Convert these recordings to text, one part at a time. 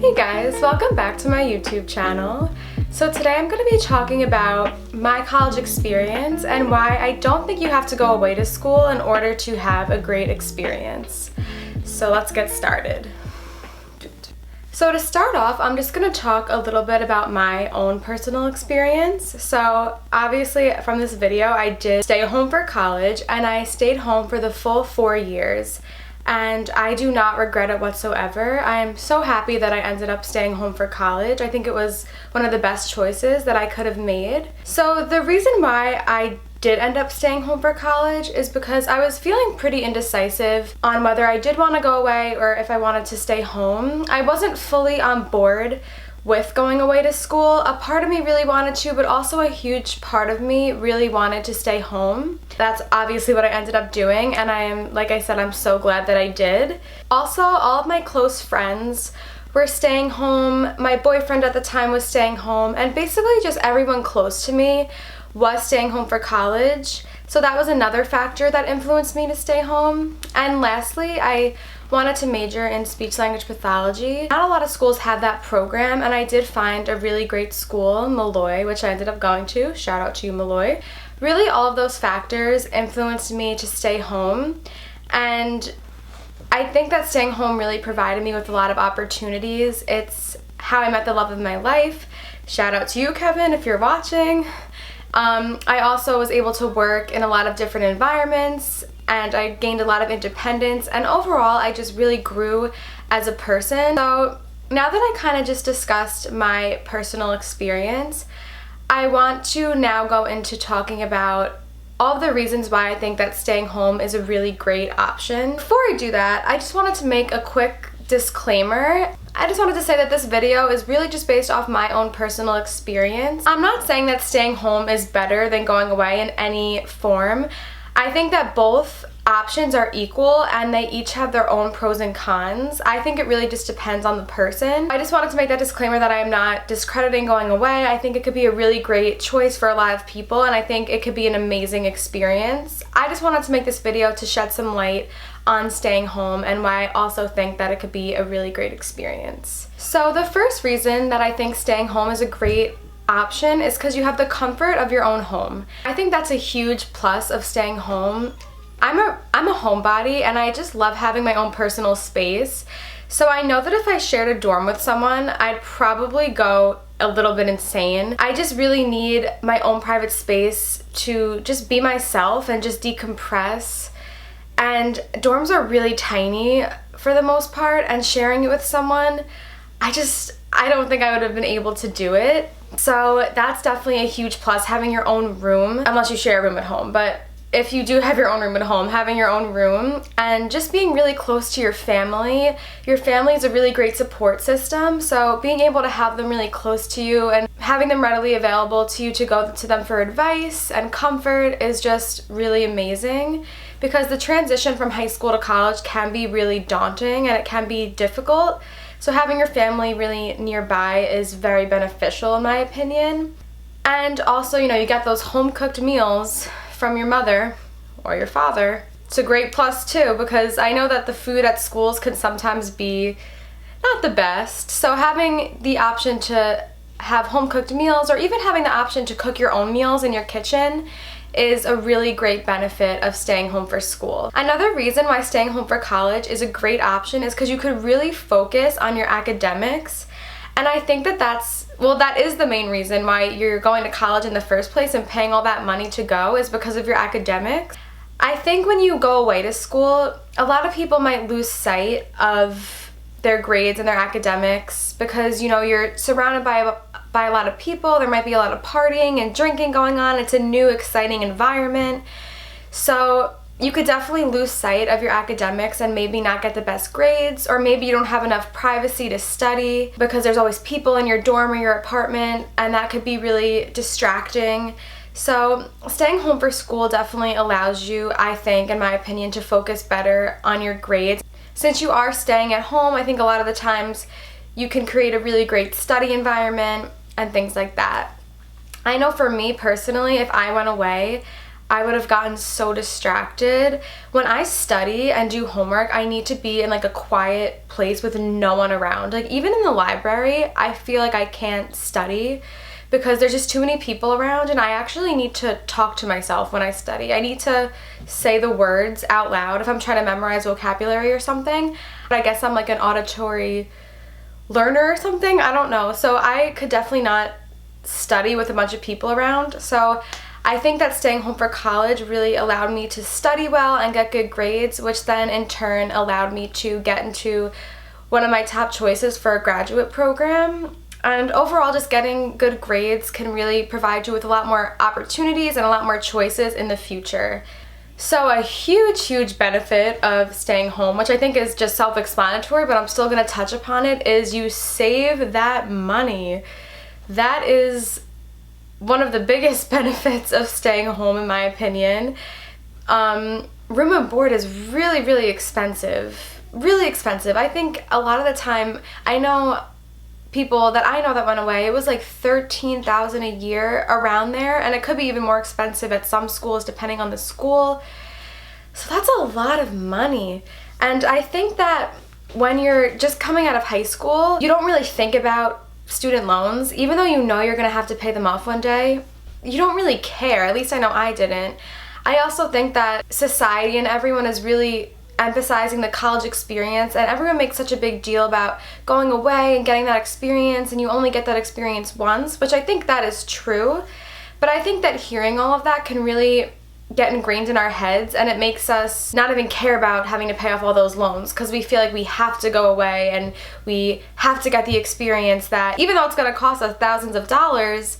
Hey guys, welcome back to my YouTube channel. So today I'm going to be talking about my college experience and why I don't think you have to go away to school in order to have a great experience. So let's get started. So to start off, I'm just going to talk a little bit about my own personal experience. So obviously from this video, I did stay home for college and I stayed home for the full 4 years. And I do not regret it whatsoever. I am so happy that I ended up staying home for college. I think it was one of the best choices that I could have made. So the reason why I did end up staying home for college is because I was feeling pretty indecisive on whether I did want to go away or if I wanted to stay home. I wasn't fully on board with going away to school. A part of me really wanted to, but also a huge part of me really wanted to stay home. That's obviously what I ended up doing, and like I said, I'm so glad that I did. Also, all of my close friends were staying home. My boyfriend at the time was staying home, and basically just everyone close to me was staying home for college. So that was another factor that influenced me to stay home. And lastly, I wanted to major in speech language pathology. Not a lot of schools have that program, and I did find a really great school, Molloy, which I ended up going to. Shout out to you, Molloy. Really, all of those factors influenced me to stay home, and I think that staying home really provided me with a lot of opportunities. It's how I met the love of my life. Shout out to you, Kevin, if you're watching. I also was able to work in a lot of different environments, and I gained a lot of independence, and overall I just really grew as a person. So now that I kind of just discussed my personal experience, I want to now go into talking about all of the reasons why I think that staying home is a really great option. Before I do that, I just wanted to make a quick disclaimer. I just wanted to say that this video is really just based off my own personal experience. I'm not saying that staying home is better than going away in any form. I think that both options are equal and they each have their own pros and cons. I think it really just depends on the person. I just wanted to make that disclaimer that I am not discrediting going away. I think it could be a really great choice for a lot of people, and I think it could be an amazing experience. I just wanted to make this video to shed some light on staying home and why I also think that it could be a really great experience. So the first reason that I think staying home is a great option is because you have the comfort of your own home. I think that's a huge plus of staying home. I'm a homebody, and I just love having my own personal space. So I know that if I shared a dorm with someone, I'd probably go a little bit insane. I just really need my own private space to just be myself and just decompress. And dorms are really tiny for the most part, and sharing it with someone, I don't think I would have been able to do it. So that's definitely a huge plus, having your own room, unless you share a room at home. But if you do have your own room at home, having your own room and just being really close to your family. Your family is a really great support system, so being able to have them really close to you and having them readily available to you to go to them for advice and comfort is just really amazing, because the transition from high school to college can be really daunting and it can be difficult. So having your family really nearby is very beneficial in my opinion. And also, you get those home-cooked meals from your mother or your father. It's a great plus too, because I know that the food at schools can sometimes be not the best. So having the option to have home-cooked meals, or even having the option to cook your own meals in your kitchen, is a really great benefit of staying home for school. Another reason why staying home for college is a great option is because you could really focus on your academics. And I think that that is the main reason why you're going to college in the first place and paying all that money to go, is because of your academics. I think when you go away to school, a lot of people might lose sight of their grades and their academics because, you're surrounded by a lot of people. There might be a lot of partying and drinking going on. It's a new, exciting environment. So you could definitely lose sight of your academics and maybe not get the best grades, or maybe you don't have enough privacy to study because there's always people in your dorm or your apartment, and that could be really distracting. So staying home for school definitely allows you, I think, in my opinion, to focus better on your grades. Since you are staying at home, I think a lot of the times you can create a really great study environment and things like that. I know for me personally, if I went away, I would have gotten so distracted. When I study and do homework, I need to be in like a quiet place with no one around. Like even in the library, I feel like I can't study because there's just too many people around, and I actually need to talk to myself when I study. I need to say the words out loud if I'm trying to memorize vocabulary or something. But I guess I'm like an auditory learner or something, I don't know. So I could definitely not study with a bunch of people around. So I think that staying home for college really allowed me to study well and get good grades, which then in turn allowed me to get into one of my top choices for a graduate program. And overall, just getting good grades can really provide you with a lot more opportunities and a lot more choices in the future. So a huge benefit of staying home, which I think is just self-explanatory, but I'm still going to touch upon it, is you save that money. That is one of the biggest benefits of staying home, in my opinion. Room and board is really expensive. Really expensive. I think a lot of the time, I know people that I know that went away, it was like $13,000 a year, around there, and it could be even more expensive at some schools depending on the school. So that's a lot of money. And I think that when you're just coming out of high school, you don't really think about student loans. Even though you know you're gonna have to pay them off one day, you don't really care. At least I know I didn't. I also think that society and everyone is really emphasizing the college experience, and everyone makes such a big deal about going away and getting that experience, and you only get that experience once, which I think that is true. But I think that hearing all of that can really get ingrained in our heads, and it makes us not even care about having to pay off all those loans because we feel like we have to go away and we have to get the experience that, even though it's going to cost us thousands of dollars,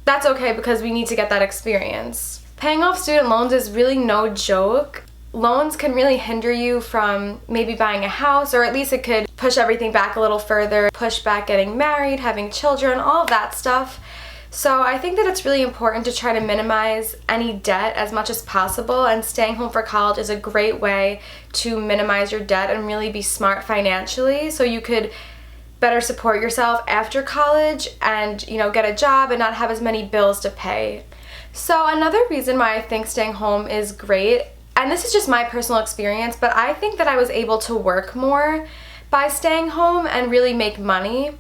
that's okay because we need to get that experience. Paying off student loans is really no joke. Loans can really hinder you from maybe buying a house, or at least it could push everything back a little further, push back getting married, having children, all of that stuff. So I think that it's really important to try to minimize any debt as much as possible, and staying home for college is a great way to minimize your debt and really be smart financially so you could better support yourself after college and, you know, get a job and not have as many bills to pay. So another reason why I think staying home is great, and this is just my personal experience, but I think that I was able to work more by staying home and really make money.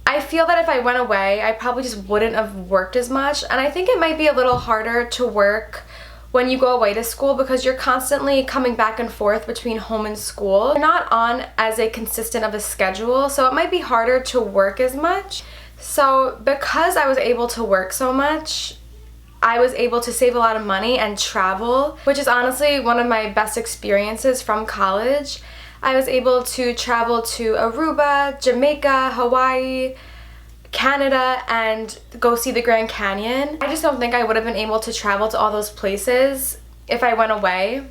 I feel that if I went away, I probably just wouldn't have worked as much, and I think it might be a little harder to work when you go away to school because you're constantly coming back and forth between home and school. You're not on as a consistent of a schedule, so it might be harder to work as much. So because I was able to work so much, I was able to save a lot of money and travel, which is honestly one of my best experiences from college. I was able to travel to Aruba, Jamaica, Hawaii, Canada, and go see the Grand Canyon. I just don't think I would have been able to travel to all those places if I went away.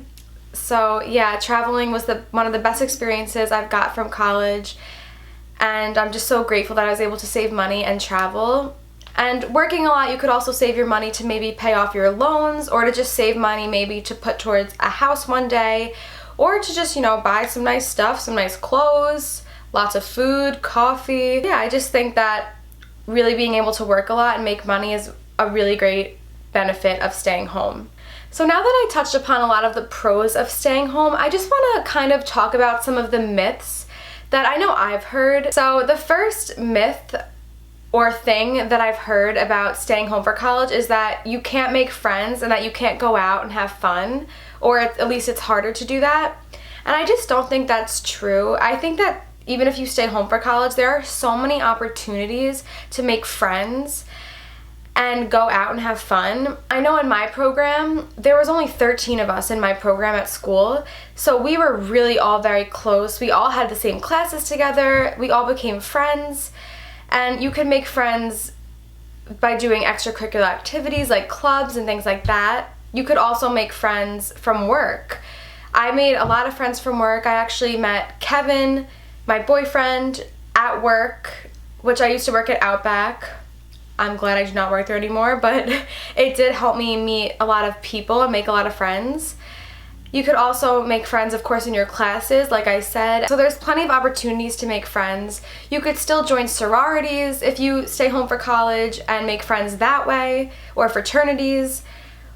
So yeah, traveling was one of the best experiences I've got from college, and I'm just so grateful that I was able to save money and travel. And working a lot, you could also save your money to maybe pay off your loans, or to just save money maybe to put towards a house one day, or to just, you know, buy some nice stuff, some nice clothes, lots of food, coffee. Yeah, I just think that really being able to work a lot and make money is a really great benefit of staying home. So now that I touched upon a lot of the pros of staying home, I just want to kind of talk about some of the myths that I know I've heard. So the first myth or thing that I've heard about staying home for college is that you can't make friends and that you can't go out and have fun, or at least it's harder to do that. And I just don't think that's true. I think that even if you stay home for college, there are so many opportunities to make friends and go out and have fun. I know in my program, there was only 13 of us in my program at school, so we were really all very close. We all had the same classes together, we all became friends, and you can make friends by doing extracurricular activities like clubs and things like that. You could also make friends from work. I made a lot of friends from work. I actually met Kevin, my boyfriend, at work, which I used to work at Outback. I'm glad I do not work there anymore, but it did help me meet a lot of people and make a lot of friends. You could also make friends, of course, in your classes, like I said. So there's plenty of opportunities to make friends. You could still join sororities if you stay home for college and make friends that way, or fraternities.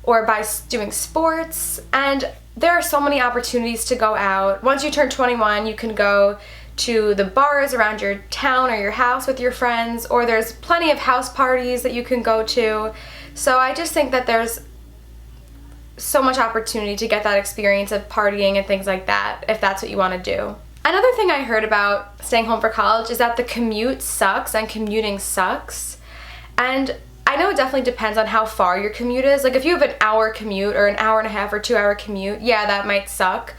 or by doing sports. And there are so many opportunities to go out. Once you turn 21, you can go to the bars around your town or your house with your friends, or there's plenty of house parties that you can go to. So I just think that there's so much opportunity to get that experience of partying and things like that, if that's what you want to do. Another thing I heard about staying home for college is that the commute sucks and commuting sucks. And I know it definitely depends on how far your commute is. Like if you have an hour commute or an hour and a half or 2 hour commute, yeah, that might suck.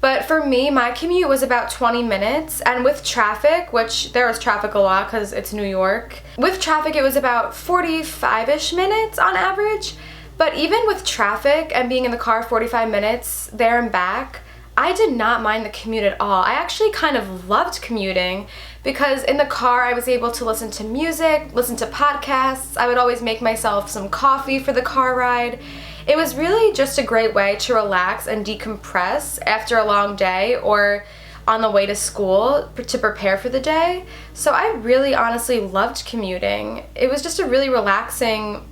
But for me, my commute was about 20 minutes, and with traffic, which there was traffic a lot because it's New York, with traffic it was about 45-ish minutes on average. But even with traffic and being in the car 45 minutes there and back, I did not mind the commute at all. I actually kind of loved commuting because in the car I was able to listen to music, listen to podcasts. I would always make myself some coffee for the car ride. It was really just a great way to relax and decompress after a long day or on the way to school to prepare for the day. So I really honestly loved commuting. It was just a really relaxing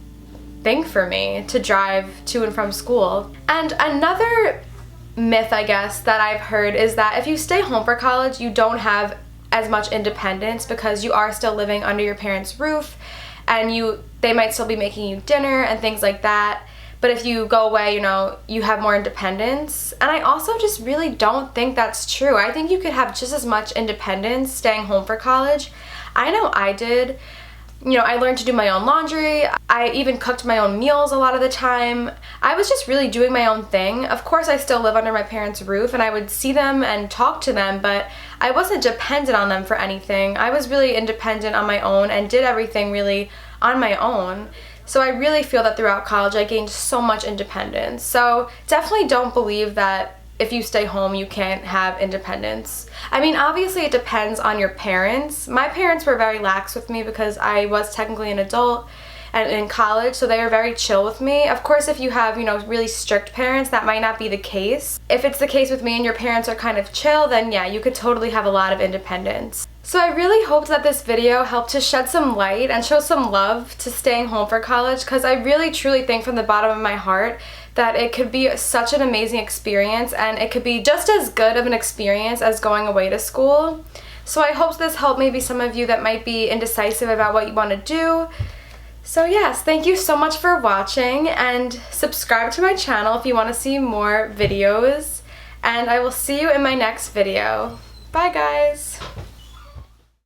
thing for me to drive to and from school. And another myth, I guess, that I've heard is that if you stay home for college, you don't have as much independence because you are still living under your parents' roof, and they might still be making you dinner and things like that. But if you go away, you have more independence. And I also just really don't think that's true. I think you could have just as much independence staying home for college. I know I did. I learned to do my own laundry. I even cooked my own meals a lot of the time. I was just really doing my own thing. Of course, I still live under my parents' roof and I would see them and talk to them, but I wasn't dependent on them for anything. I was really independent on my own and did everything really on my own. So I really feel that throughout college I gained so much independence. So definitely don't believe that if you stay home you can't have independence. I mean, obviously it depends on your parents. My parents were very lax with me because I was technically an adult and in college, so they were very chill with me. Of course, if you have, really strict parents, that might not be the case. If it's the case with me and your parents are kind of chill, then yeah, you could totally have a lot of independence. So I really hoped that this video helped to shed some light and show some love to staying home for college, because I really truly think from the bottom of my heart that it could be such an amazing experience, and it could be just as good of an experience as going away to school. So I hope this helped maybe some of you that might be indecisive about what you want to do. So yes, thank you so much for watching, and subscribe to my channel if you want to see more videos, and I will see you in my next video. Bye guys!